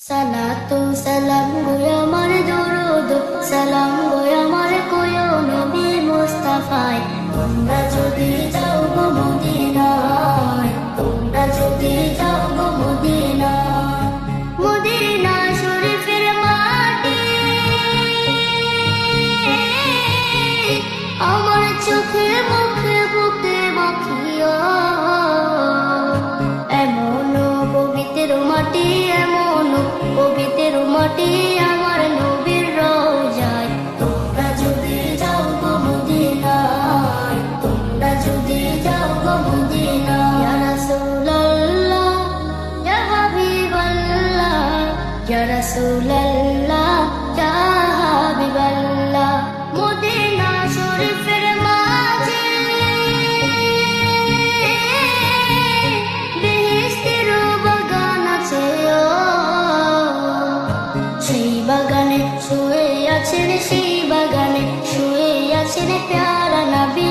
সালাতু সালাম গো আমার দরুদ সালাম গো আমার কোয় নবী মুস্তাফায় তোমরা যদি যাও গো মদিনায় তোমরা যদি যাও গো মদিনায় মদিনা শরীফের মাটি আমার চোখে মুখে বুকে মাখিও এমন পবিত্র মাটি এমন পবিত্র মাটি আমার নবীর রওজায় তোমরা যদি যাও গো মদিনায় তোমরা যদি যাও গো মদিনায় ইয়া রাসূলুল্লাহ ইয়া হাবিবাল্লাহ ইয়া রাসূলুল্লাহ ইয়া হাবিবাল্লাহ মদিনা শরীফের মাঝে বেহেশতের বাগান আছে সেই বাগানে শুয়ে আছেন প্যারা নবী